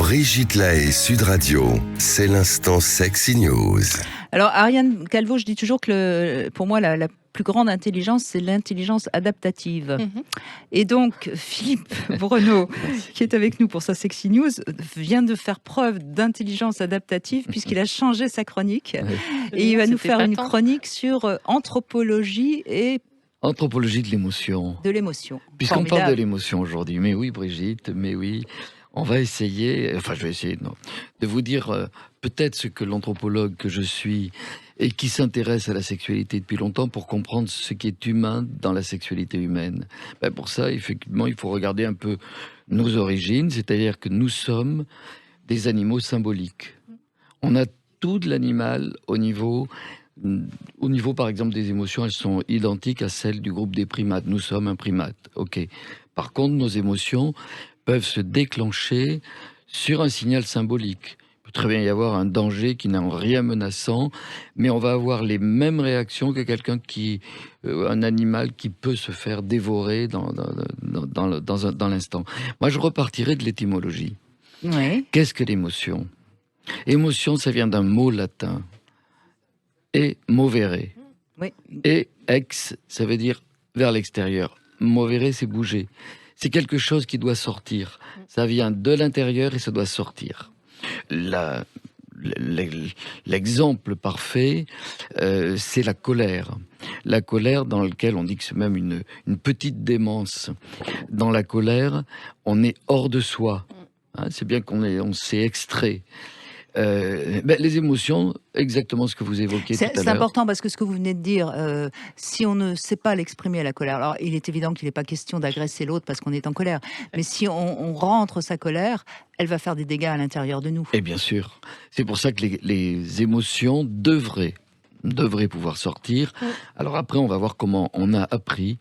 Brigitte Lahaie, Sud Radio, c'est l'instant Sexy News. Alors, Ariane Calvo, je dis toujours que pour moi, la plus grande intelligence, c'est l'intelligence adaptative. Et donc, Philippe Bruneau, qui est avec nous pour sa Sexy News, vient de faire preuve d'intelligence adaptative puisqu'il a changé sa chronique. Et il va nous faire une chronique sur anthropologie et anthropologie de l'émotion. De l'émotion. Puisqu'on parle de l'émotion aujourd'hui. Mais oui, Brigitte, mais oui. On va essayer, je vais essayer de vous dire peut-être ce que l'anthropologue que je suis et qui s'intéresse à la sexualité depuis longtemps pour comprendre ce qui est humain dans la sexualité humaine. Pour ça, effectivement, il faut regarder un peu nos origines, c'est-à-dire que nous sommes des animaux symboliques. On a tout de l'animal au niveau, par exemple, des émotions, elles sont identiques à celles du groupe des primates. Nous sommes un primate, ok. Par contre, nos émotions peuvent se déclencher sur un signal symbolique. Il peut très bien y avoir un danger qui n'a rien menaçant, mais on va avoir les mêmes réactions que quelqu'un un animal qui peut se faire dévorer dans l'instant. Moi, je repartirai de l'étymologie. Oui. Qu'est-ce que l'émotion ? Émotion, ça vient d'un mot latin. Et movere. Oui. Et ex, ça veut dire vers l'extérieur. Movere, c'est bouger. C'est quelque chose qui doit sortir. Ça vient de l'intérieur et ça doit sortir. L'exemple parfait, c'est la colère. La colère dans laquelle on dit que c'est même une petite démence. Dans la colère, on est hors de soi. C'est bien on s'est extrait. Les émotions, exactement ce que vous évoquiez tout à l'heure. C'est important parce que ce que vous venez de dire, si on ne sait pas l'exprimer à la colère, alors il est évident qu'il n'est pas question d'agresser l'autre parce qu'on est en colère, mais si on rentre sa colère, elle va faire des dégâts à l'intérieur de nous. Et bien sûr, c'est pour ça que les émotions devraient pouvoir sortir. Alors après, on va voir comment on a appris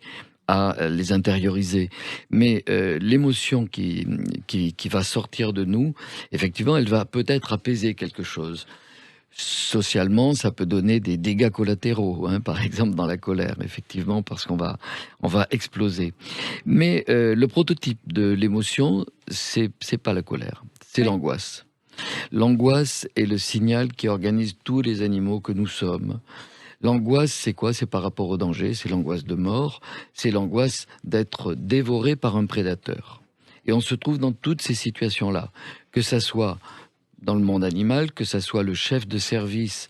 à les intérioriser. Mais l'émotion qui va sortir de nous, effectivement, elle va peut-être apaiser quelque chose. Socialement, ça peut donner des dégâts collatéraux, par exemple dans la colère, effectivement, parce qu'on va exploser. Mais le prototype de l'émotion, c'est pas la colère, c'est l'angoisse. L'angoisse est le signal qui organise tous les animaux que nous sommes. L'angoisse, c'est quoi? C'est par rapport au danger, c'est l'angoisse de mort, c'est l'angoisse d'être dévoré par un prédateur. Et on se trouve dans toutes ces situations-là, que ça soit dans le monde animal, que ça soit le chef de service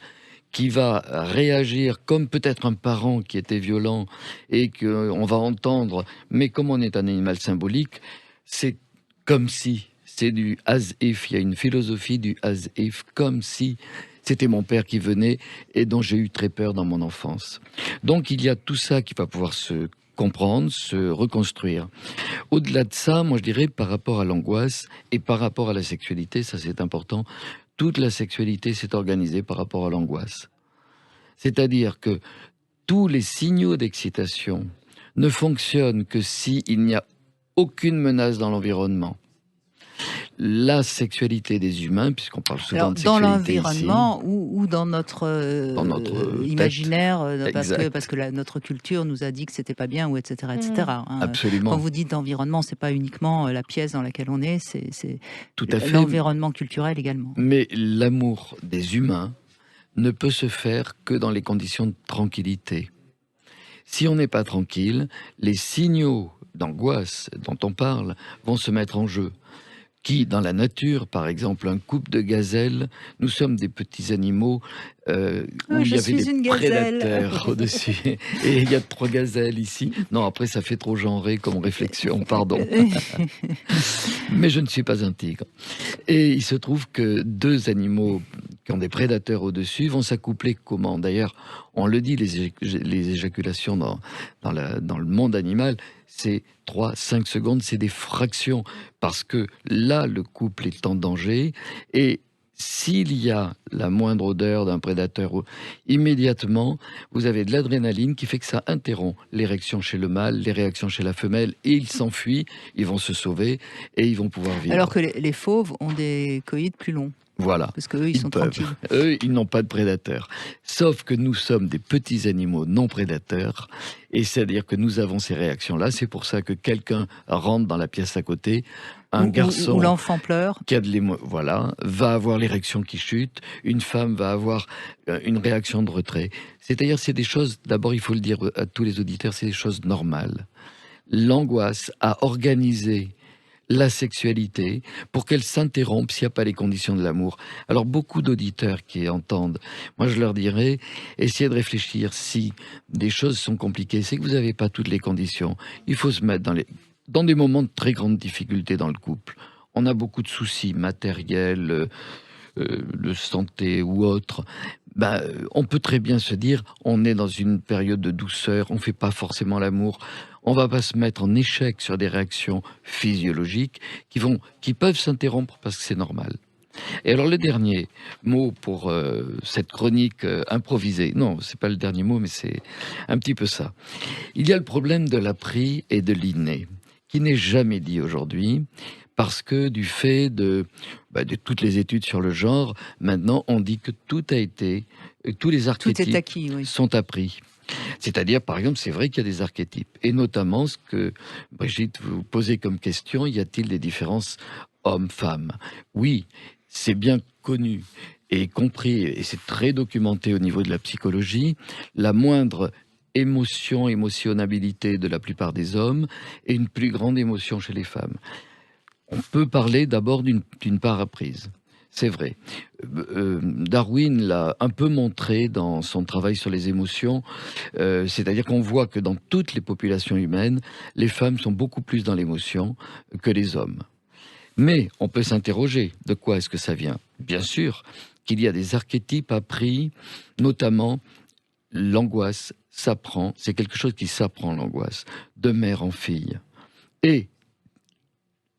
qui va réagir comme peut-être un parent qui était violent et qu'on va entendre, mais comme on est un animal symbolique, c'est comme si, c'est du as if, il y a une philosophie du as if, comme si c'était mon père qui venait et dont j'ai eu très peur dans mon enfance. Donc il y a tout ça qui va pouvoir se comprendre, se reconstruire. Au-delà de ça, moi je dirais par rapport à l'angoisse et par rapport à la sexualité, ça c'est important, toute la sexualité s'est organisée par rapport à l'angoisse. C'est-à-dire que tous les signaux d'excitation ne fonctionnent que s'il n'y a aucune menace dans l'environnement. La sexualité des humains, puisqu'on parle souvent de sexualité dans l'environnement ici, ou dans notre imaginaire, parce que notre culture nous a dit que c'était pas bien, ou etc. Absolument. Quand vous dites environnement, c'est pas uniquement la pièce dans laquelle on est, c'est tout à fait l'environnement culturel également. Mais l'amour des humains ne peut se faire que dans les conditions de tranquillité. Si on n'est pas tranquille, les signaux d'angoisse dont on parle vont se mettre en jeu. Qui, dans la nature, par exemple, un couple de gazelles, nous sommes des petits animaux où il y avait des prédateurs au-dessus. Et il y a 3 gazelles ici. Non, après, ça fait trop genré comme réflexion, pardon. Mais je ne suis pas un tigre. Et il se trouve que 2 animaux qui ont des prédateurs au-dessus vont s'accoupler comment? D'ailleurs, on le dit, les éjaculations dans le monde animal, c'est 3-5 secondes, c'est des fractions. Parce que là, le couple est en danger. Et s'il y a la moindre odeur d'un prédateur, immédiatement, vous avez de l'adrénaline qui fait que ça interrompt l'érection chez le mâle, les réactions chez la femelle, et ils s'enfuient, ils vont se sauver et ils vont pouvoir vivre. Alors que les fauves ont des coïts plus longs. Voilà. Parce qu'eux, ils sont peuvent. tranquilles. Eux, ils n'ont pas de prédateurs. Sauf que nous sommes des petits animaux non prédateurs. Et c'est-à-dire que nous avons ces réactions-là. C'est pour ça que quelqu'un rentre dans la pièce à côté, un garçon Ou l'enfant pleure. qui a voilà, va avoir l'érection qui chute. Une femme va avoir une réaction de retrait. C'est-à-dire, c'est des choses, d'abord, il faut le dire à tous les auditeurs, c'est des choses normales. L'angoisse a organisé la sexualité pour qu'elle s'interrompe s'il n'y a pas les conditions de l'amour. Alors beaucoup d'auditeurs qui entendent, moi je leur dirais, essayez de réfléchir si des choses sont compliquées, c'est que vous n'avez pas toutes les conditions. Il faut se mettre dans des moments de très grande difficulté dans le couple. On a beaucoup de soucis matériels, de santé ou autres. On peut très bien se dire, on est dans une période de douceur, on ne fait pas forcément l'amour, on ne va pas se mettre en échec sur des réactions physiologiques qui peuvent s'interrompre parce que c'est normal. Et alors le dernier mot pour cette chronique improvisée, non, c'est pas le dernier mot, mais c'est un petit peu ça. Il y a le problème de l'appris et de l'inné, qui n'est jamais dit aujourd'hui, parce que du fait de toutes les études sur le genre, maintenant on dit que tout a été, tous les archétypes acquis, oui. sont appris. C'est-à-dire, par exemple, c'est vrai qu'il y a des archétypes. Et notamment, ce que, Brigitte, vous posez comme question, y a-t-il des différences hommes-femmes? Oui, c'est bien connu et compris, et c'est très documenté au niveau de la psychologie, la moindre émotionnabilité de la plupart des hommes et une plus grande émotion chez les femmes. On peut parler d'abord d'une part apprise. C'est vrai. Darwin l'a un peu montré dans son travail sur les émotions, c'est-à-dire qu'on voit que dans toutes les populations humaines, les femmes sont beaucoup plus dans l'émotion que les hommes. Mais on peut s'interroger, de quoi est-ce que ça vient? Bien sûr qu'il y a des archétypes appris, notamment l'angoisse s'apprend, c'est quelque chose qui s'apprend, l'angoisse, de mère en fille. Et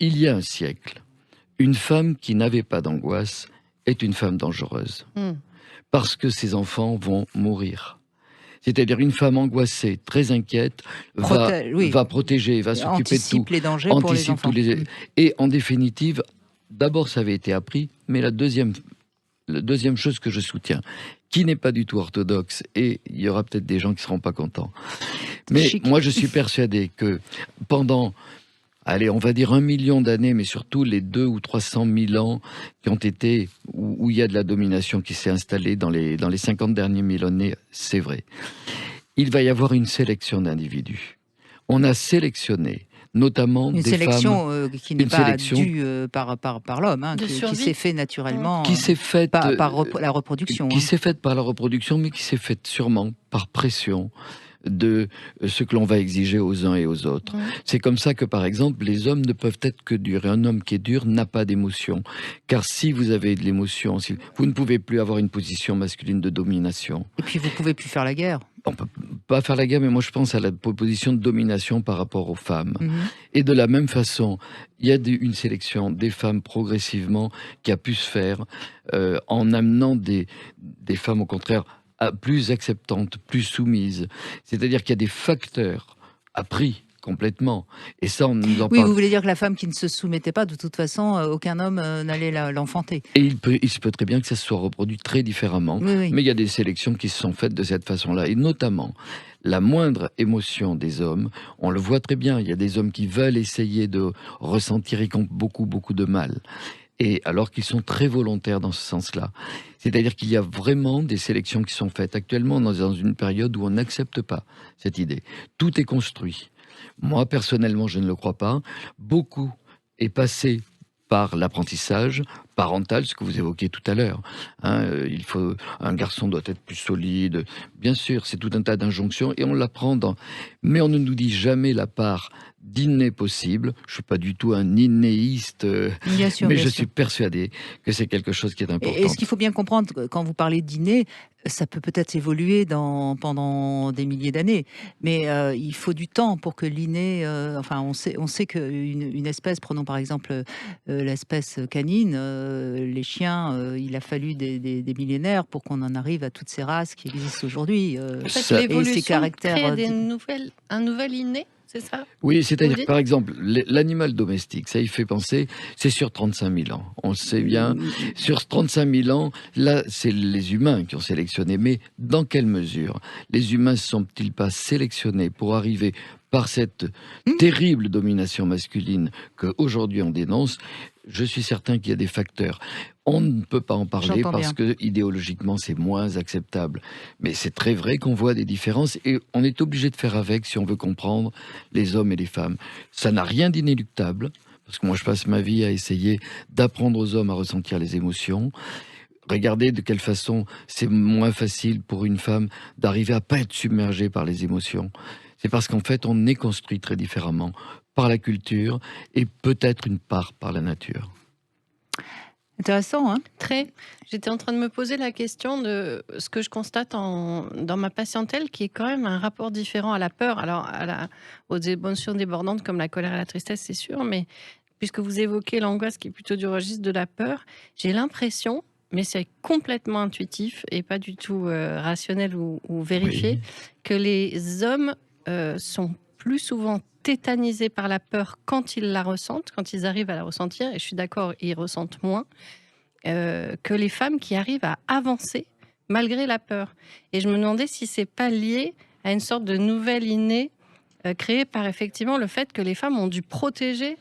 il y a un siècle, une femme qui n'avait pas d'angoisse est une femme dangereuse. Parce que ses enfants vont mourir. C'est-à-dire une femme angoissée, très inquiète, va protéger, va s'occuper de tout. Anticipe les dangers pour les enfants. Et en définitive, d'abord ça avait été appris, mais la deuxième chose que je soutiens, qui n'est pas du tout orthodoxe, et il y aura peut-être des gens qui ne seront pas contents, mais moi je suis persuadé que pendant... Allez, on va dire 1 million d'années, mais surtout les 200 ou 300 000 ans qui ont été, où il y a de la domination qui s'est installée dans les 50 derniers millénaires, c'est vrai. Il va y avoir une sélection d'individus. On a sélection, notamment des femmes... qui n'est pas due par l'homme, qui s'est fait naturellement qui s'est faite par la reproduction. Qui s'est faite par la reproduction, mais qui s'est faite sûrement par pression de ce que l'on va exiger aux uns et aux autres. C'est comme ça que, par exemple, les hommes ne peuvent être que durs. Et un homme qui est dur n'a pas d'émotion. Car si vous avez de l'émotion, vous ne pouvez plus avoir une position masculine de domination. Et puis vous ne pouvez plus faire la guerre. On ne peut pas faire la guerre, mais moi je pense à la position de domination par rapport aux femmes. Et de la même façon, il y a une sélection des femmes progressivement qui a pu se faire en amenant des femmes, au contraire, plus acceptantes, plus soumises. C'est-à-dire qu'il y a des facteurs appris complètement. Et ça, on nous en parle. Vous voulez dire que la femme qui ne se soumettait pas, de toute façon, aucun homme n'allait l'enfanter. Et il se peut très bien que ça se soit reproduit très différemment. Mais il y a des sélections qui se sont faites de cette façon-là. Et notamment, la moindre émotion des hommes, on le voit très bien. Il y a des hommes qui veulent essayer de ressentir et qui ont beaucoup, beaucoup de mal. Et alors qu'ils sont très volontaires dans ce sens-là. C'est-à-dire qu'il y a vraiment des sélections qui sont faites. Actuellement, on est dans une période où on n'accepte pas cette idée. Tout est construit. Moi, personnellement, je ne le crois pas. Beaucoup est passé par l'apprentissage parental, ce que vous évoquiez tout à l'heure. Un garçon doit être plus solide. Bien sûr, c'est tout un tas d'injonctions et on l'apprend mais on ne nous dit jamais la part d'inné possible. Je suis pas du tout un innéiste, mais je suis persuadé que c'est quelque chose qui est important. Et ce qu'il faut bien comprendre, quand vous parlez d'inné, ça peut-être évoluer pendant des milliers d'années, mais il faut du temps pour que l'inné... on sait qu'une espèce, prenons par exemple l'espèce canine, les chiens, il a fallu des millénaires pour qu'on en arrive à toutes ces races qui existent aujourd'hui. L'évolution crée un nouvel inné. c'est ça? Oui, c'est-à-dire Vous que dites par exemple, l'animal domestique, ça y fait penser, c'est sur 35 000 ans. On le sait bien, sur 35 000 ans, là, c'est les humains qui ont sélectionné. Mais dans quelle mesure les humains ne sont-ils pas sélectionnés pour arriver par cette terrible domination masculine qu'aujourd'hui on dénonce? Je suis certain qu'il y a des facteurs. On ne peut pas en parler J'entends parce bien. que idéologiquement c'est moins acceptable. Mais c'est très vrai qu'on voit des différences et on est obligé de faire avec si on veut comprendre les hommes et les femmes. Ça n'a rien d'inéluctable, parce que moi je passe ma vie à essayer d'apprendre aux hommes à ressentir les émotions. Regardez de quelle façon c'est moins facile pour une femme d'arriver à pas être submergée par les émotions. C'est parce qu'en fait on est construit très différemment par la culture et peut-être une part par la nature. Intéressant, hein? Très. J'étais en train de me poser la question de ce que je constate dans ma patientèle, qui est quand même un rapport différent à la peur. Alors, aux émotions débordantes comme la colère et la tristesse, c'est sûr, mais puisque vous évoquez l'angoisse qui est plutôt du registre de la peur, j'ai l'impression, mais c'est complètement intuitif et pas du tout rationnel ou vérifié, Oui. que les hommes sont plus souvent tétanisés par la peur quand ils la ressentent, quand ils arrivent à la ressentir, et je suis d'accord, ils ressentent moins, que les femmes qui arrivent à avancer malgré la peur. Et je me demandais si c'est pas lié à une sorte de nouvelle innée créée par effectivement le fait que les femmes ont dû protéger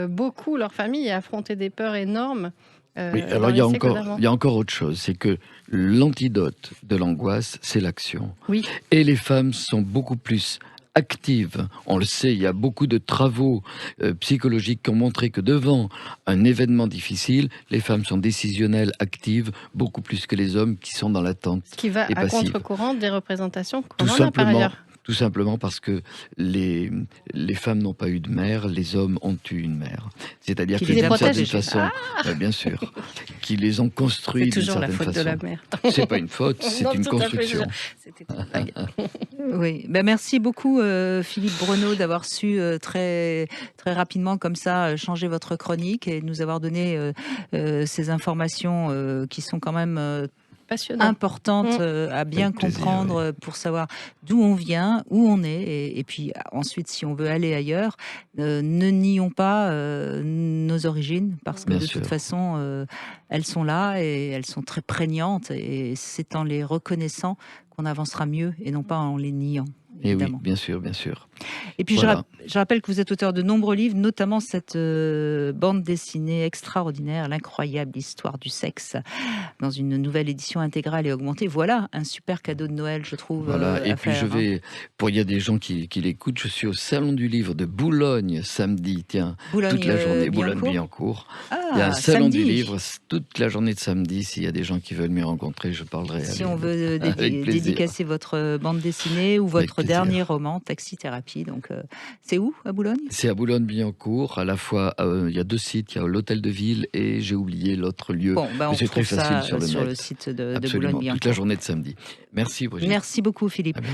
beaucoup leur famille et affronter des peurs énormes Oui, dans alors les siècles d'avant. il y a encore autre chose, c'est que l'antidote de l'angoisse, c'est l'action. Oui, Et les femmes sont beaucoup plus actives. On le sait, il y a beaucoup de travaux psychologiques qui ont montré que devant un événement difficile, les femmes sont décisionnelles, actives, beaucoup plus que les hommes qui sont dans l'attente ce qui va et à passives. contre-courant des représentations qu'on Tout en a par simplement, ailleurs. tout simplement parce que les femmes n'ont pas eu de mère, les hommes ont eu une mère. C'est-à-dire Qui que les d'une a certaine protégés. façon, bien sûr, qui les ont construits C'est d'une toujours la certaine faute façon. de la mère. C'est pas une faute, c'est Non, une tout à fait, construction. C'était une blague. Oui, ben merci beaucoup Philippe Breneau d'avoir su très très rapidement comme ça changer votre chronique et nous avoir donné ces informations qui sont quand même Passionnant. importante à bien Avec plaisir, comprendre pour savoir d'où on vient, où on est, et puis ensuite, si on veut aller ailleurs, ne nions pas nos origines, parce que Bien de sûr. toute façon, elles sont là et elles sont très prégnantes, et c'est en les reconnaissant qu'on avancera mieux et non pas en les niant. Et oui, Évidemment. bien sûr, bien sûr. Et puis Voilà. je rappelle que vous êtes auteur de nombreux livres, notamment cette bande dessinée extraordinaire, L'incroyable histoire du sexe, dans une nouvelle édition intégrale et augmentée. Voilà un super cadeau de Noël, je trouve. Voilà, et à puis faire, je vais, il y a des gens qui l'écoutent, je suis au Salon du Livre de Boulogne samedi, tiens, toute la journée, Boulogne-Billancourt. Il y a un Salon du Livre toute la journée de samedi, s'il y a des gens qui veulent m'y rencontrer, je parlerai. Si avec- on veut avec plaisir. dédicacer votre bande dessinée ou Avec votre plaisir. dernier roman, Taxithérapie. Donc, c'est où, à Boulogne? C'est à Boulogne-Billancourt, à la fois, il y a deux sites, il y a l'hôtel de ville et j'ai oublié l'autre lieu. Bon, ben, Mais on c'est très trouve ça facile sur le net. site de Absolument, toute la Boulogne-Billancourt. journée de samedi. Merci Brigitte. Merci beaucoup, Philippe. À bientôt.